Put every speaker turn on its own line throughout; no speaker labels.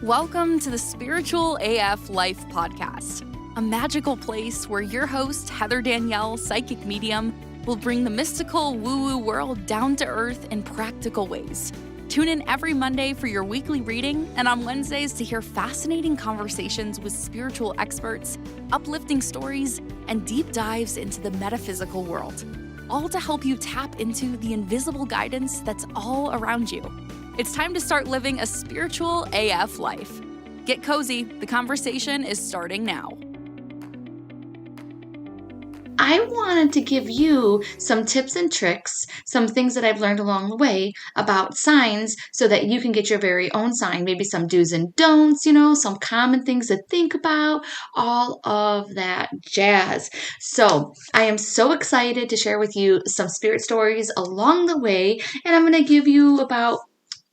Welcome to the Spiritual AF Life podcast, a magical place where your host, Heather Danielle, psychic medium, will bring the mystical woo-woo world down to earth in practical ways. Tune in every Monday for your weekly reading and on Wednesdays to hear fascinating conversations with spiritual experts, uplifting stories, and deep dives into the metaphysical world, all to help you tap into the invisible guidance that's all around you. It's time to start living a spiritual AF life. Get cozy, the conversation is starting now.
I wanted to give you some tips and tricks, some things that I've learned along the way about signs so that you can get your very own sign, maybe some do's and don'ts, some common things to think about, all of that jazz. So I am so excited to share with you some spirit stories along the way, and I'm going to give you about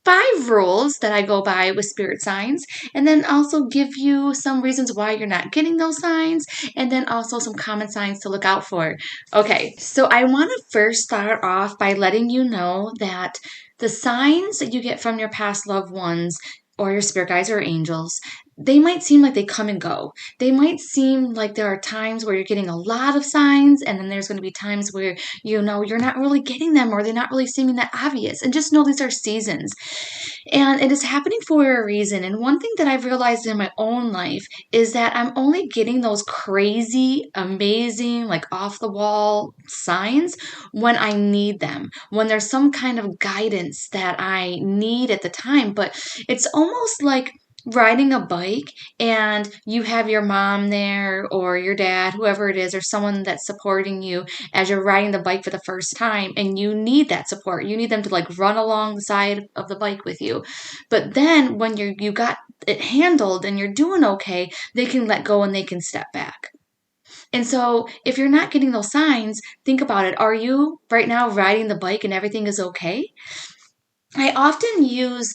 5 rules that I go by with spirit signs, and then also give you some reasons why you're not getting those signs, and then also some common signs to look out for. Okay, so I want to first start off by letting you know that the signs that you get from your past loved ones or your spirit guides or angels, they might seem like they come and go. They might seem like there are times where you're getting a lot of signs, and then there's going to be times where, you're not really getting them, or they're not really seeming that obvious. And just know these are seasons. And it is happening for a reason. And one thing that I've realized in my own life is that I'm only getting those crazy, amazing, like off the wall signs when I need them, when there's some kind of guidance that I need at the time. But it's almost like riding a bike and you have your mom there or your dad, whoever it is, or someone that's supporting you as you're riding the bike for the first time, and you need that support. You need them to like run along the side of the bike with you. But then when you got it handled and you're doing okay, they can let go and they can step back. And so if you're not getting those signs, think about it. Are you right now riding the bike and everything is okay? I often use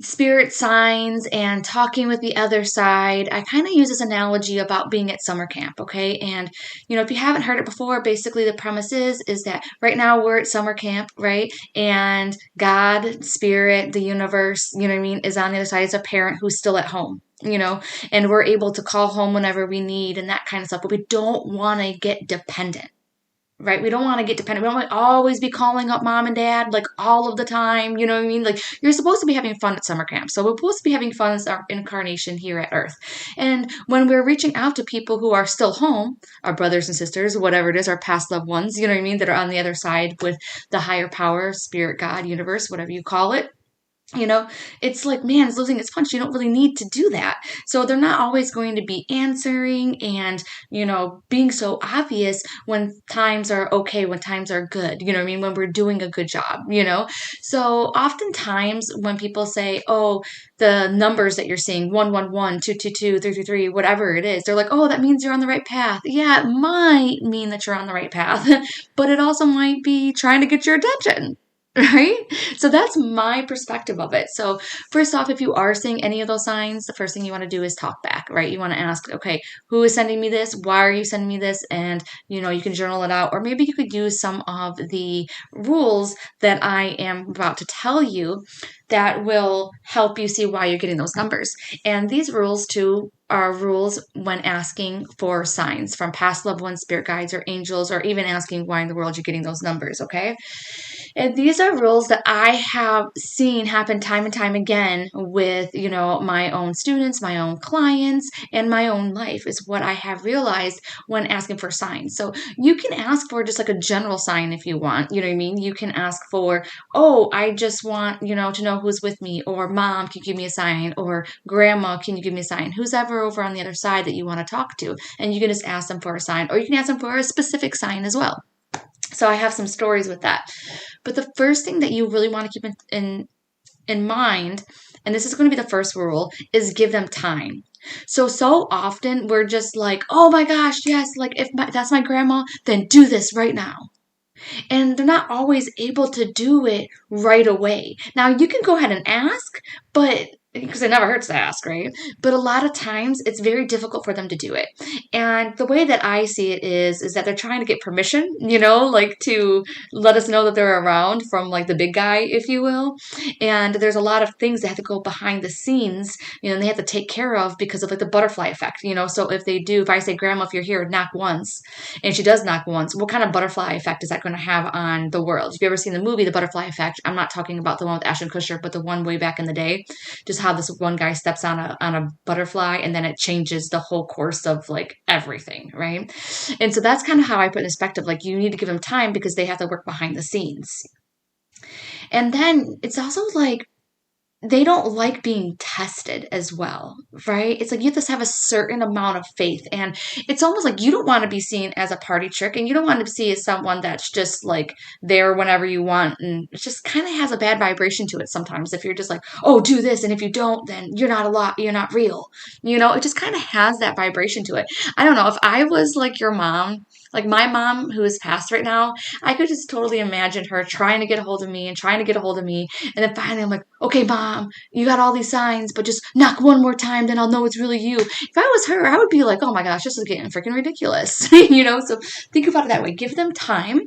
spirit signs and talking with the other side. I kind of use this analogy about being at summer camp, okay? And, if you haven't heard it before, basically the premise is that right now we're at summer camp, right? And God, spirit, the universe, is on the other side. It's a parent who's still at home. And we're able to call home whenever we need and that kind of stuff, but we don't want to get dependent. Right? We don't want to get dependent. We don't want to always be calling up mom and dad like all of the time. You know what I mean? Like, you're supposed to be having fun at summer camp. So we're supposed to be having fun as our incarnation here at Earth. And when we're reaching out to people who are still home, our brothers and sisters, whatever it is, our past loved ones, that are on the other side with the higher power, spirit, God, universe, whatever you call it. It's like, man, it's losing its punch. You don't really need to do that. So they're not always going to be answering and, being so obvious when times are okay, when times are good, when we're doing a good job, So oftentimes when people say, oh, the numbers that you're seeing, 111, 222, 333, whatever it is, they're like, oh, that means you're on the right path. Yeah, it might mean that you're on the right path, but it also might be trying to get your attention. Right? So that's my perspective of it. So first off, if you are seeing any of those signs, the first thing you want to do is talk back, right? You want to ask, okay, who is sending me this? Why are you sending me this? And, you can journal it out, or maybe you could use some of the rules that I am about to tell you that will help you see why you're getting those numbers. And these rules too are rules when asking for signs from past loved ones, spirit guides, or angels, or even asking why in the world you're getting those numbers, okay? And these are rules that I have seen happen time and time again with, my own students, my own clients, and my own life is what I have realized when asking for signs. So you can ask for just like a general sign if you want, You can ask for, oh, I just want, to know who's with me, or mom, can you give me a sign, or grandma, can you give me a sign? Who's ever over on the other side that you want to talk to, and you can just ask them for a sign, or you can ask them for a specific sign as well. So I have some stories with that. But the first thing that you really want to keep in mind, and this is going to be the first rule, is give them time. So often we're just like, oh my gosh, yes, like if that's my grandma, then do this right now. And they're not always able to do it right away. Now, you can go ahead and ask, but because it never hurts to ask, right? But a lot of times it's very difficult for them to do it. And the way that I see it is that they're trying to get permission, like to let us know that they're around from like the big guy, if you will. And there's a lot of things that have to go behind the scenes, and they have to take care of because of like the butterfly effect, So if I say, Grandma, if you're here, knock once, and she does knock once, what kind of butterfly effect is that going to have on the world? If you've ever seen the movie, The Butterfly Effect, I'm not talking about the one with Ashton Kutcher, but the one way back in the day, just how this one guy steps on a butterfly and then it changes the whole course of like everything, right? And so that's kind of how I put in perspective, like you need to give them time because they have to work behind the scenes. And then it's also like they don't like being tested as well, right? It's like you have to have a certain amount of faith. And it's almost like you don't want to be seen as a party trick, and you don't want to be seen as someone that's just like there whenever you want. And it just kind of has a bad vibration to it sometimes if you're just like, oh, do this. And if you don't, then you're not real. It just kind of has that vibration to it. I don't know. If I was like your mom, like my mom who is passed right now, I could just totally imagine her trying to get a hold of me and trying to get a hold of me. And then finally I'm like, okay, Mom, you got all these signs, but just knock one more time, then I'll know it's really you. If I was her, I would be like, oh my gosh, this is getting freaking ridiculous. So think about it that way. Give them time.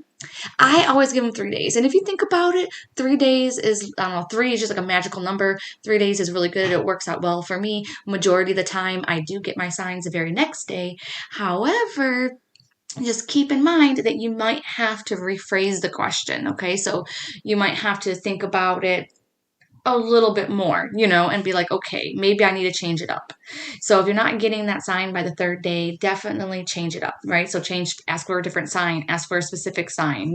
I always give them 3 days. And if you think about it, 3 days is, I don't know, 3 is just like a magical number. 3 days is really good. It works out well for me. Majority of the time, I do get my signs the very next day. However, just keep in mind that you might have to rephrase the question, okay? So you might have to think about it a little bit more, and be like, okay, maybe I need to change it up. So if you're not getting that sign by the 3rd day, definitely change it up, right? So ask for a different sign, ask for a specific sign,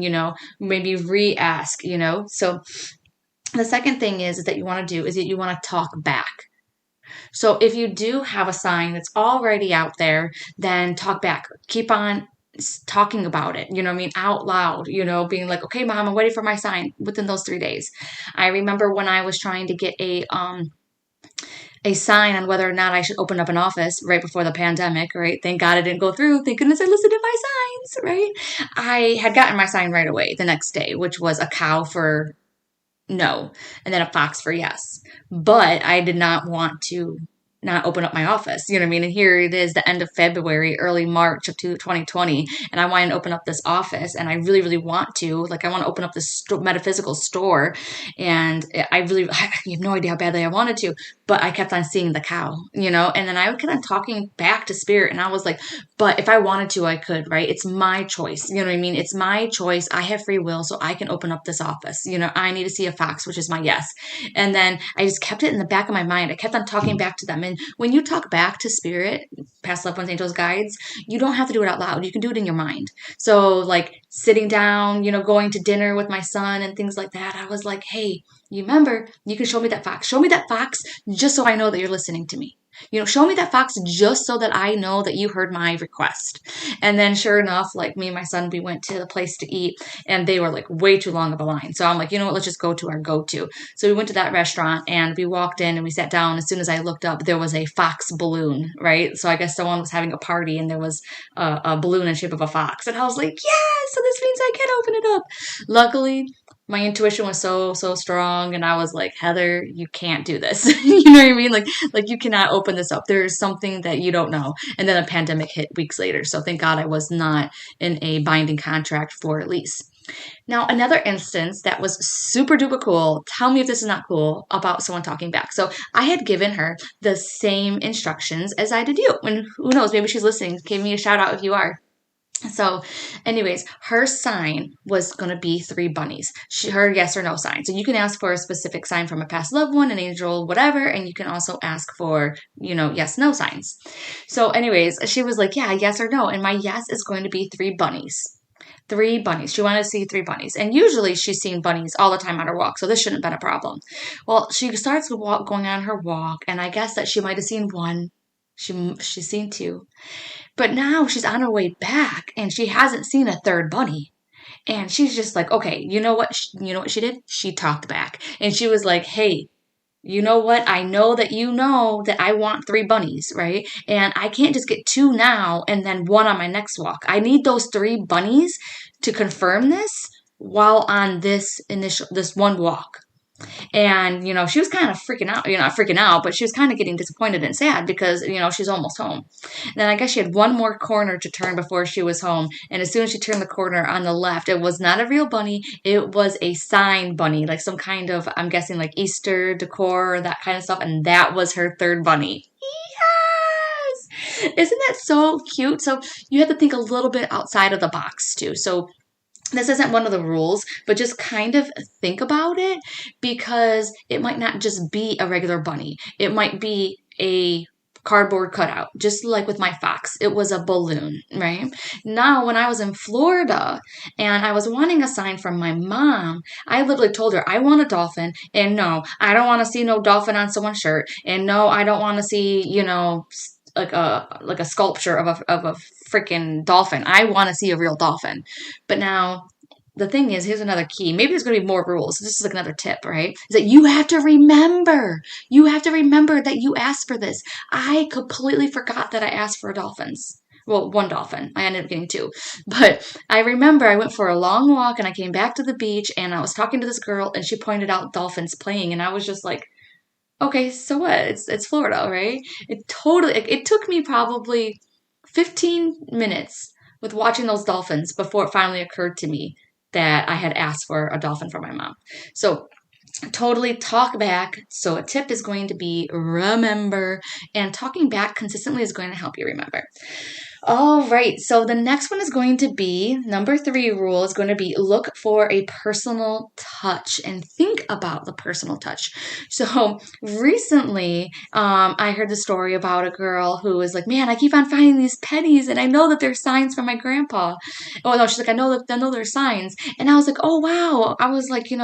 maybe re-ask, So the second thing is that you want to do is that you want to talk back. So if you do have a sign that's already out there, then talk back. Keep on talking about it, out loud, being like, okay, Mom, I'm waiting for my sign within those 3 days. I remember when I was trying to get a sign on whether or not I should open up an office right before the pandemic, right? Thank God it didn't go through. Thank goodness I listened to my signs, right? I had gotten my sign right away the next day, which was a cow for no, and then a fox for yes. But I did not want to not open up my office, you know what I mean? And here it is, the end of February, early March of 2020, and I want to open up this office, and I really, really want to. Like, I want to open up this metaphysical store, and I have no idea how badly I wanted to, but I kept on seeing the cow, and then I kept on talking back to spirit, and I was like, but if I wanted to, I could, right? It's my choice, you know what I mean? It's my choice. I have free will, so I can open up this office. I need to see a fox, which is my yes. And then I just kept it in the back of my mind. I kept on talking back to them. And when you talk back to spirit, past loved ones, angels, guides, you don't have to do it out loud. You can do it in your mind. So like sitting down, going to dinner with my son and things like that, I was like, hey, you remember, you can show me that fox. Show me that fox just so I know that you're listening to me. Show me that fox just so that I know that you heard my request. And then sure enough, like me and my son, we went to the place to eat and they were like way too long of a line. So I'm like, you know what, let's just go to our go-to. So we went to that restaurant and we walked in and we sat down. As soon as I looked up, there was a fox balloon, right? So I guess someone was having a party and there was a balloon in shape of a fox. And I was like, yeah, so this means I can open it up. Luckily, my intuition was so strong, and I was like, Heather, you can't do this. You know what I mean? Like you cannot open this up. There's something that you don't know. And then a pandemic hit weeks later. So thank God I was not in a binding contract for a lease. Now, another instance that was super duper cool, tell me if this is not cool, about someone talking back. So I had given her the same instructions as I did you. And who knows, maybe she's listening. Give me a shout out if you are. So anyways, her sign was going to be 3 bunnies. Her yes or no sign. So you can ask for a specific sign from a past loved one, an angel, whatever. And you can also ask for, yes, no signs. So anyways, she was like, yeah, yes or no. And my yes is going to be 3 bunnies. 3 bunnies. She wanted to see 3 bunnies. And usually she's seen bunnies all the time on her walk. So this shouldn't have been a problem. Well, she starts going on her walk. And I guess that she might have seen 1. She's seen 2. But now she's on her way back and she hasn't seen a 3rd bunny. And she's just like, okay, you know what she did? She talked back. And she was like, hey, you know what? I know that you know that I want 3 bunnies, right? And I can't just get 2 now and then 1 on my next walk. I need those 3 bunnies to confirm this while on this one walk. And, she was kind of freaking out, not freaking out, but she was kind of getting disappointed and sad because, she's almost home. And then I guess she had one more corner to turn before she was home. And as soon as she turned the corner on the left, it was not a real bunny. It was a sign bunny, like some kind of, I'm guessing like Easter decor or that kind of stuff. And that was her third bunny. Yes! Isn't that so cute? So you have to think a little bit outside of the box too. So this isn't one of the rules, but just kind of think about it because it might not just be a regular bunny. It might be a cardboard cutout, just like with my fox. It was a balloon, right? Now, when I was in Florida and I was wanting a sign from my mom, I literally told her, I want a dolphin. And no, I don't want to see no dolphin on someone's shirt. And no, I don't want to see, like a sculpture of a freaking dolphin. I want to see a real dolphin. But now the thing is, here's another key. Maybe there's going to be more rules. This is like another tip, right? Is that you have to remember. You have to remember that you asked for this. I completely forgot that I asked for dolphins. Well, one dolphin. I ended up getting two. But I remember I went for a long walk and I came back to the beach and I was talking to this girl and she pointed out dolphins playing and I was just like, okay, so what? It's Florida, right? It took me probably 15 minutes with watching those dolphins before it finally occurred to me that I had asked for a dolphin for my mom. So totally talk back. So a tip is going to be remember, and talking back consistently is going to help you remember. All right, so the next one is going to be, number 3 rule is going to be look for a personal touch and think about the personal touch. So recently, I heard the story about a girl who was like, man, I keep on finding these pennies and I know that they're signs from my grandpa. Oh no, she's like, I know they're signs. And I was like, oh wow. I was like, in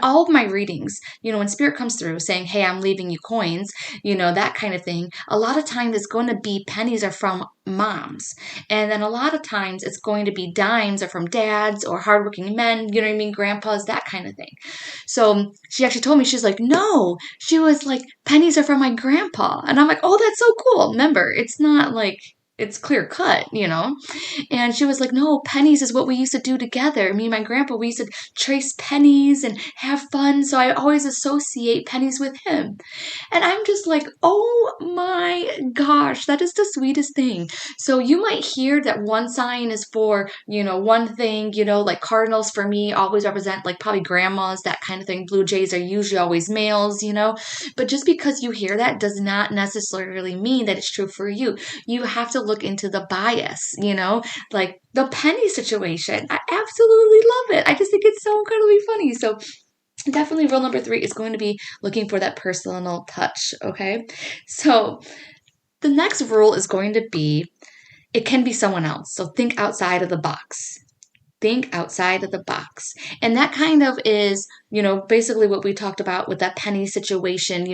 all of my readings, when spirit comes through saying, hey, I'm leaving you coins, that kind of thing, a lot of times it's going to be pennies are from moms. And then a lot of times it's going to be dimes or from dads or hardworking men, you know what I mean? Grandpas, that kind of thing. So she actually told me, she's like, no, she was like, pennies are from my grandpa. And I'm like, oh, that's so cool. Remember, it's not like, it's clear cut, And she was like, no, pennies is what we used to do together. Me and my grandpa, we used to trace pennies and have fun. So I always associate pennies with him. And I'm just like, oh my gosh, that is the sweetest thing. So you might hear that one sign is for, one thing, like cardinals for me always represent like probably grandmas, that kind of thing. Blue jays are usually always males, But just because you hear that does not necessarily mean that it's true for you. You have to look into the bias, like the penny situation. I absolutely love it. I just think it's so incredibly funny. So definitely rule number 3 is going to be looking for that personal touch, okay? So the next rule is going to be, it can be someone else. So think outside of the box. Think outside of the box. And that kind of is, basically what we talked about with that penny situation,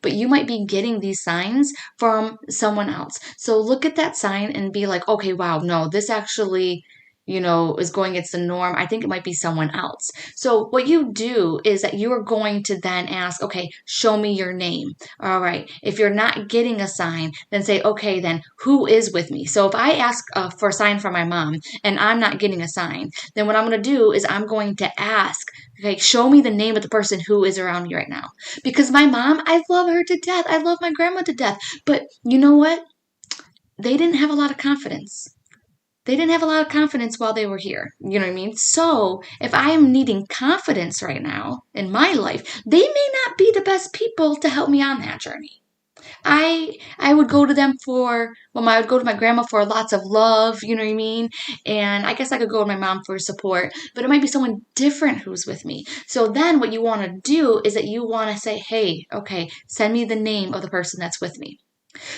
but you might be getting these signs from someone else. So look at that sign and be like, okay, wow, no, this actually, is going against the norm. I think it might be someone else. So what you do is that you are going to then ask, okay, show me your name. All right. If you're not getting a sign, then say, okay, then who is with me? So if I ask for a sign from my mom and I'm not getting a sign, then what I'm going to do is I'm going to ask, okay, show me the name of the person who is around me right now. Because my mom, I love her to death. I love my grandma to death. But you know what? They didn't have a lot of confidence. They didn't have a lot of confidence while they were here. You know what I mean? So if I am needing confidence right now in my life, they may not be the best people to help me on that journey. I would go to them I would go to my grandma for lots of love, you know what I mean? And I guess I could go to my mom for support, but it might be someone different who's with me. So then what you want to do is that you want to say, hey, okay, send me the name of the person that's with me.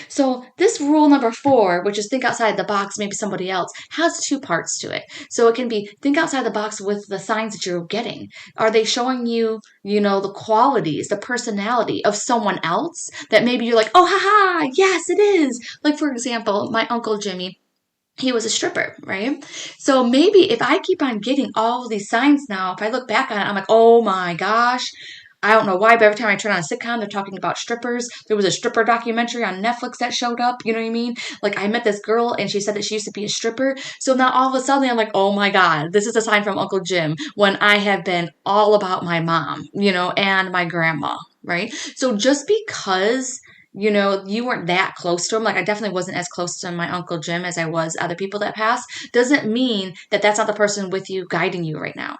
So this rule number 4, which is think outside the box, maybe somebody else, has 2 parts to it. So it can be think outside the box with the signs that you're getting. Are they showing you, the qualities, the personality of someone else that maybe you're like, oh, haha, yes, it is. Like, for example, my Uncle Jimmy, he was a stripper, right? So maybe if I keep on getting all of these signs now, if I look back on it, I'm like, oh my gosh, I don't know why, but every time I turn on a sitcom, they're talking about strippers. There was a stripper documentary on Netflix that showed up. You know what I mean? Like, I met this girl and she said that she used to be a stripper. So now all of a sudden I'm like, oh my God, this is a sign from Uncle Jim when I have been all about my mom, and my grandma, right? So just because you weren't that close to him. Like, I definitely wasn't as close to my Uncle Jim as I was other people that passed. Doesn't mean that that's not the person with you guiding you right now.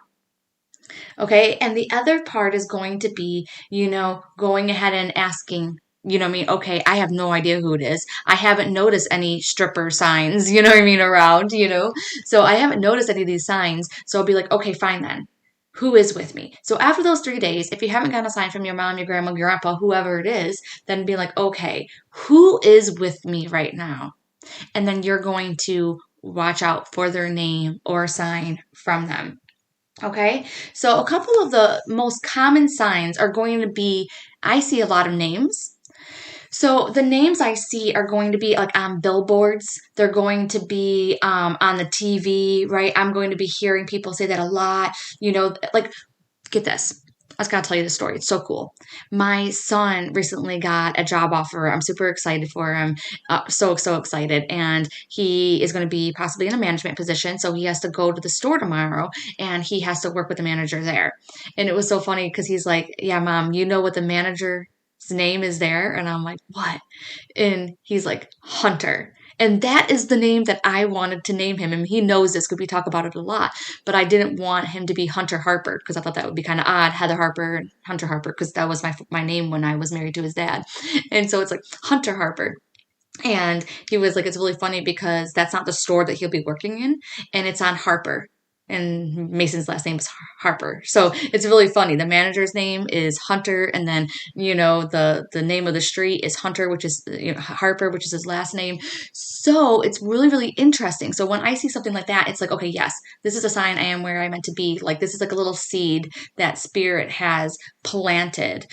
Okay. And the other part is going to be, going ahead and asking, okay, I have no idea who it is. I haven't noticed any stripper signs, around, So I haven't noticed any of these signs. So I'll be like, okay, fine then. Who is with me? So after those 3 days, if you haven't gotten a sign from your mom, your grandma, your grandpa, whoever it is, then be like, okay, who is with me right now? And then you're going to watch out for their name or sign from them. Okay, so a couple of the most common signs are going to be, I see a lot of names. So the names I see are going to be like on billboards. They're going to be on the TV, right? I'm going to be hearing people say that a lot. Like, get this. I just gotta tell you the story. It's so cool. My son recently got a job offer. I'm super excited for him. So excited. And he is going to be possibly in a management position. So he has to go to the store tomorrow and he has to work with the manager there. And it was so funny because he's like, yeah, mom, you know what the manager's name is there? And I'm like, what? And he's like, Hunter. And that is the name that I wanted to name him. And he knows this because we talk about it a lot. But I didn't want him to be Hunter Harper because I thought that would be kind of odd. Heather Harper and Hunter Harper, because that was my name when I was married to his dad. And so it's like Hunter Harper. And he was like, it's really funny because that's not the store that he'll be working in. And it's on Harper. And Mason's last name is Harper. So it's really funny. The manager's name is Hunter. And then, the name of the street is Hunter, which is, Harper, which is his last name. So it's really, really interesting. So when I see something like that, it's like, okay, yes, this is a sign I am where I'm meant to be. Like, this is like a little seed that spirit has planted,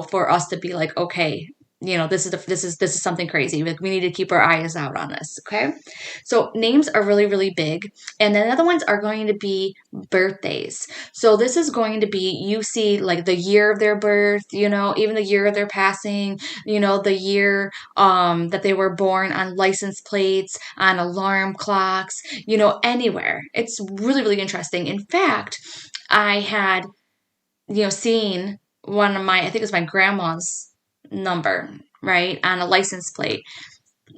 for us to be like, okay, this is something crazy. Like, we need to keep our eyes out on this. Okay. So names are really, really big. And then the other ones are going to be birthdays. So this is going to be, you see like the year of their birth, even the year of their passing, the year, that they were born on license plates, on alarm clocks, anywhere. It's really, really interesting. In fact, I had, seen one of I think it was my grandma's number, right, on a license plate.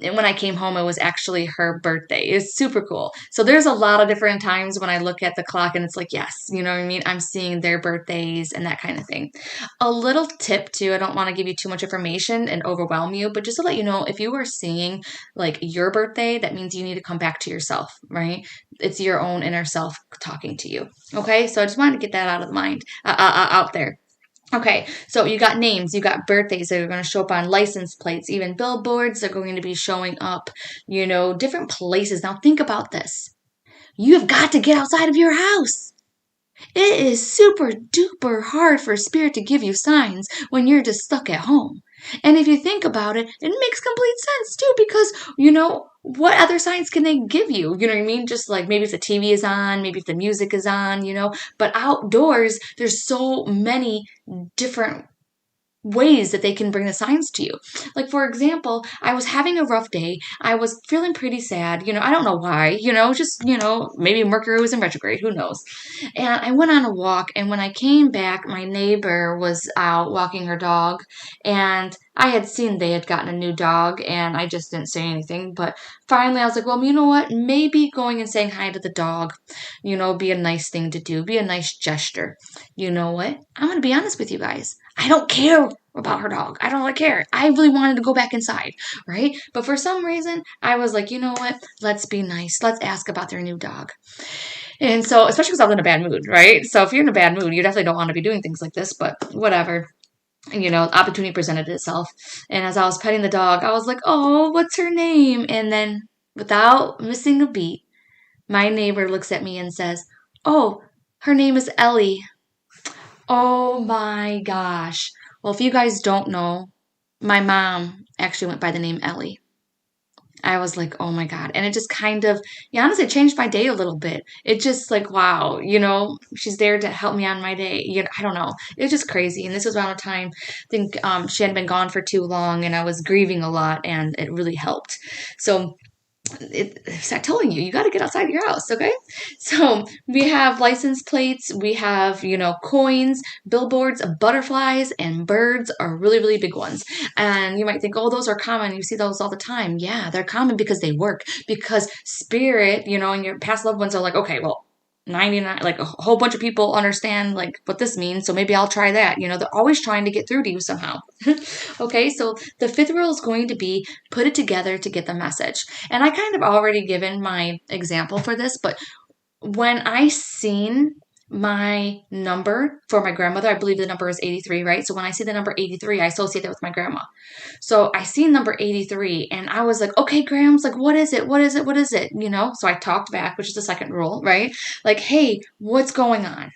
And when I came home, it was actually her birthday. It's super cool. So there's a lot of different times when I look at the clock and it's like, yes, you know what I mean? I'm seeing their birthdays and that kind of thing. A little tip too, I don't want to give you too much information and overwhelm you, but just to let you know, if you are seeing like your birthday, that means you need to come back to yourself, right? It's your own inner self talking to you. Okay. So I just wanted to get that out of the mind, out there. Okay, so you got names, you got birthdays that are going to show up on license plates, even billboards are going to be showing up, different places. Now think about this. You have got to get outside of your house. It is super duper hard for spirit to give you signs when you're just stuck at home. And if you think about it, it makes complete sense too, because, what other signs can they give you? You know what I mean? Just like maybe if the TV is on, maybe if the music is on, but outdoors, there's so many different ways that they can bring the signs to you. Like, for example, I was having a rough day. I was feeling pretty sad. I don't know why, just, maybe Mercury was in retrograde. Who knows? And I went on a walk. And when I came back, my neighbor was out walking her dog. And I had seen they had gotten a new dog. And I just didn't say anything. But finally, I was like, well, you know what? Maybe going and saying hi to the dog, be a nice thing to do. Be a nice gesture. You know what? I'm going to be honest with you guys. I don't care about her dog. I don't really care. I really wanted to go back inside, right? But for some reason, I was like, you know what? Let's be nice. Let's ask about their new dog. And so, especially because I was in a bad mood, right? So if you're in a bad mood, you definitely don't want to be doing things like this, but whatever. Opportunity presented itself. And as I was petting the dog, I was like, oh, what's her name? And then without missing a beat, my neighbor looks at me and says, oh, her name is Ellie. Oh my gosh. Well, if you guys don't know, my mom actually went by the name Ellie. I was like, oh my God. And it just kind of, yeah, honestly, changed my day a little bit. It just like, wow, she's there to help me on my day. I don't know. It was just crazy. And this was around a time, I think she hadn't been gone for too long and I was grieving a lot and it really helped. So it's not telling you got to get outside your house. Okay, so we have license plates, we have coins, billboards, butterflies, and birds are really, really big ones. And you might think, oh, those are common, you see those all the time. Yeah, they're common because they work, because spirit, and your past loved ones are like, okay, well, 99, like a whole bunch of people understand like what this means, so maybe I'll try that. They're always trying to get through to you somehow. Okay, so the fifth rule is going to be put it together to get the message. And I kind of already given my example for this, but when I seen my number for my grandmother, I believe the number is 83, right? So when I see the number 83, I associate that with my grandma. So I seen number 83 and I was like, okay, Grams, like, what is it? What is it? What is it? So I talked back, which is the second rule, right? Like, hey, what's going on?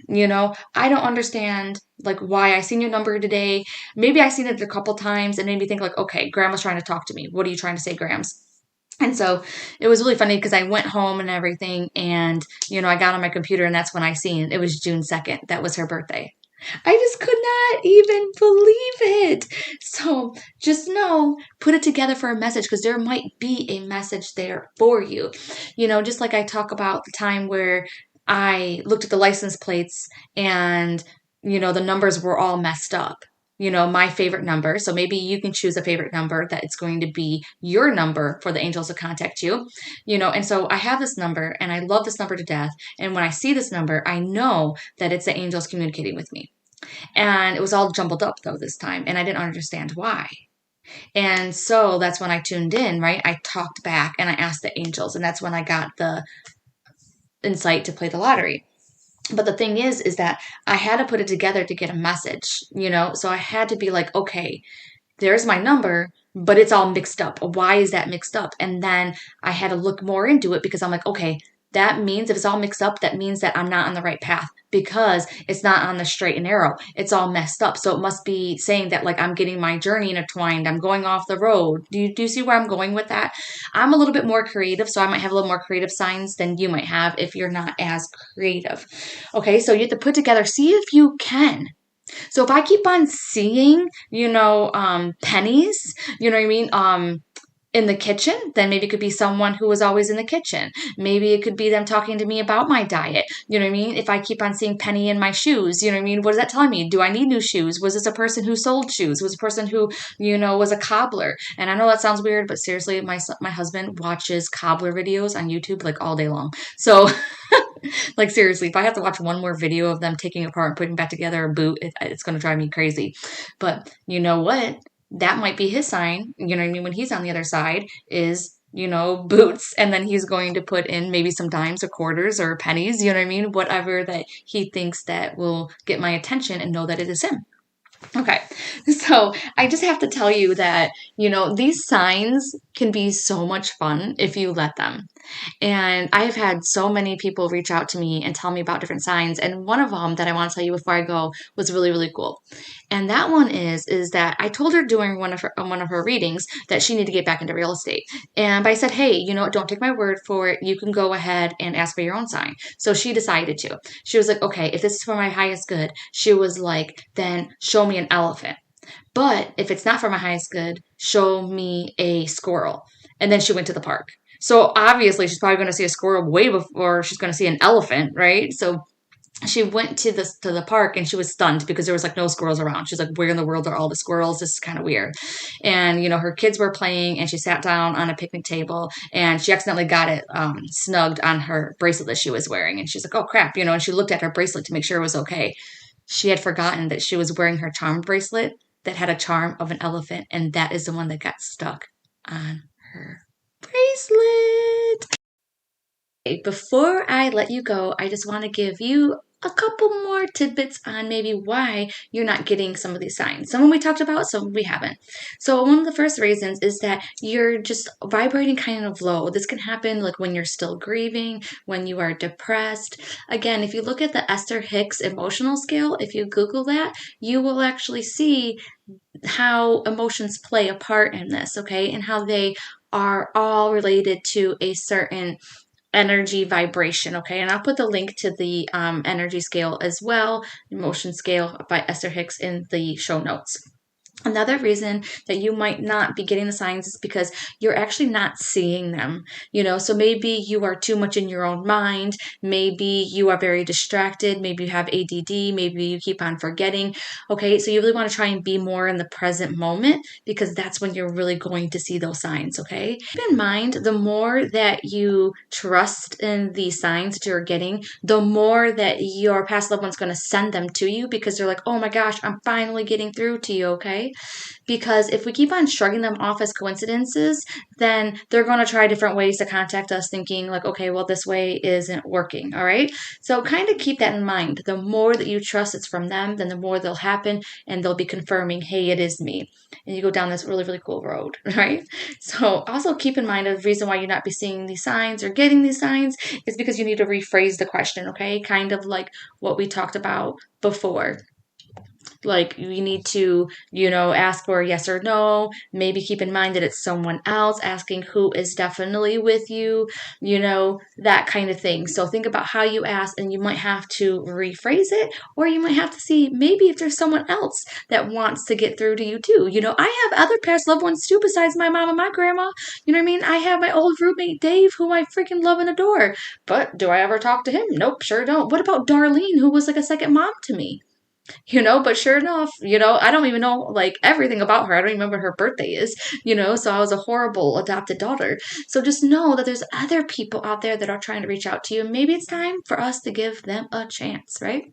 I don't understand like why I seen your number today. Maybe I seen it a couple times and made me think like, okay, Grandma's trying to talk to me. What are you trying to say, Grams? And so it was really funny because I went home and everything and, I got on my computer and that's when I seen it was June 2nd. That was her birthday. I just could not even believe it. So just know, put it together for a message because there might be a message there for you. Just like I talk about the time where I looked at the license plates and, the numbers were all messed up. My favorite number. So maybe you can choose a favorite number that it's going to be your number for the angels to contact you. And so I have this number and I love this number to death. And when I see this number, I know that it's the angels communicating with me. And it was all jumbled up though this time. And I didn't understand why. And so that's when I tuned in, right? I talked back and I asked the angels. And that's when I got the insight to play the lottery. But the thing is that I had to put it together to get a message, So I had to be like, okay, there's my number, but it's all mixed up. Why is that mixed up? And then I had to look more into it because I'm like, okay, that means if it's all mixed up, that means that I'm not on the right path because it's not on the straight and narrow. It's all messed up. So it must be saying that like I'm getting my journey intertwined. I'm going off the road. Do you see where I'm going with that? I'm a little bit more creative, so I might have a little more creative signs than you might have if you're not as creative. Okay, so you have to put together, see if you can. So if I keep on seeing, pennies, you know what I mean? In the kitchen, then maybe it could be someone who was always in the kitchen. Maybe it could be them talking to me about my diet. You know what I mean? If I keep on seeing penny in my shoes, you know what I mean? What is that telling me? Do I need new shoes? Was this a person who sold shoes? Was a person who, was a cobbler? And I know that sounds weird, but seriously, my husband watches cobbler videos on YouTube like all day long. So like seriously, if I have to watch one more video of them taking apart and putting back together a boot, it's going to drive me crazy. But you know what? That might be his sign, you know what I mean, when he's on the other side is, boots, and then he's going to put in maybe some dimes or quarters or pennies, you know what I mean, whatever that he thinks that will get my attention and know that it is him. Okay, so I just have to tell you that, these signs can be so much fun if you let them. And I've had so many people reach out to me and tell me about different signs. And one of them that I want to tell you before I go was really, really cool. And that one is that I told her during one of her readings that she needed to get back into real estate. And I said, hey, don't take my word for it. You can go ahead and ask for your own sign. So she decided to. She was like, okay, if this is for my highest good, she was like, then show me an elephant. But if it's not for my highest good, show me a squirrel. And then she went to the park. So obviously she's probably going to see a squirrel way before she's going to see an elephant, right? So she went to the park and she was stunned because there was like no squirrels around. She's like, where in the world are all the squirrels? This is kind of weird. And, her kids were playing and she sat down on a picnic table and she accidentally got it snugged on her bracelet that she was wearing. And she's like, oh crap, and she looked at her bracelet to make sure it was okay. She had forgotten that she was wearing her charm bracelet that had a charm of an elephant. And that is the one that got stuck on her bracelet. Before I let you go, I just want to give you a couple more tidbits on maybe why you're not getting some of these signs. Some we talked about, some we haven't. So one of the first reasons is that you're just vibrating kind of low. This can happen like when you're still grieving, when you are depressed. Again, if you look at the Esther Hicks emotional scale, if you Google that, you will actually see how emotions play a part in this, okay? And how they are all related to a certain energy vibration, okay? And I'll put the link to the energy scale as well, emotion scale by Esther Hicks in the show notes. Another reason that you might not be getting the signs is because you're actually not seeing them, so maybe you are too much in your own mind. Maybe you are very distracted. Maybe you have ADD. Maybe you keep on forgetting. Okay, so you really want to try and be more in the present moment because that's when you're really going to see those signs, okay? Keep in mind, the more that you trust in the signs that you're getting, the more that your past loved one's going to send them to you because they're like, oh my gosh, I'm finally getting through to you, okay? Because if we keep on shrugging them off as coincidences, then they're going to try different ways to contact us thinking like, okay, well, this way isn't working. All right. So kind of keep that in mind. The more that you trust it's from them, then the more they'll happen and they'll be confirming, hey, it is me. And you go down this really, really cool road. Right. So also keep in mind the reason why you're not be seeing these signs or getting these signs is because you need to rephrase the question. Okay. Kind of like what we talked about before. Like you need to, ask for a yes or no. Maybe keep in mind that it's someone else asking who is definitely with you, that kind of thing. So think about how you ask and you might have to rephrase it or you might have to see maybe if there's someone else that wants to get through to you too. I have other past loved ones too besides my mom and my grandma. You know what I mean? I have my old roommate Dave who I freaking love and adore. But do I ever talk to him? Nope, sure don't. What about Darlene who was like a second mom to me? But sure enough, I don't even know like everything about her. I don't even remember her birthday is, so I was a horrible adopted daughter. So just know that there's other people out there that are trying to reach out to you. Maybe it's time for us to give them a chance, right?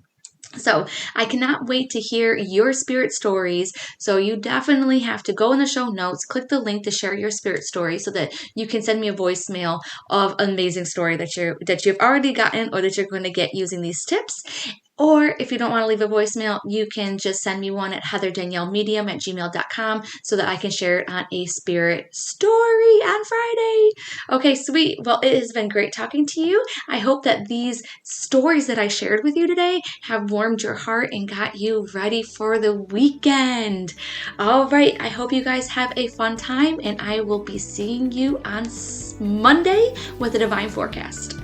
So I cannot wait to hear your spirit stories. So you definitely have to go in the show notes, click the link to share your spirit story so that you can send me a voicemail of an amazing story that you've already gotten or that you're going to get using these tips. Or if you don't want to leave a voicemail, you can just send me one at heatherdaniellemedium@gmail.com so that I can share it on a spirit story on Friday. Okay, sweet. Well, it has been great talking to you. I hope that these stories that I shared with you today have warmed your heart and got you ready for the weekend. All right. I hope you guys have a fun time and I will be seeing you on Monday with a divine forecast.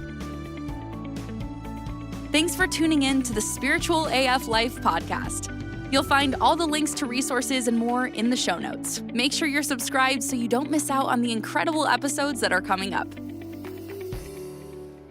Thanks for tuning in to the Spiritual AF Life podcast. You'll find all the links to resources and more in the show notes. Make sure you're subscribed so you don't miss out on the incredible episodes that are coming up.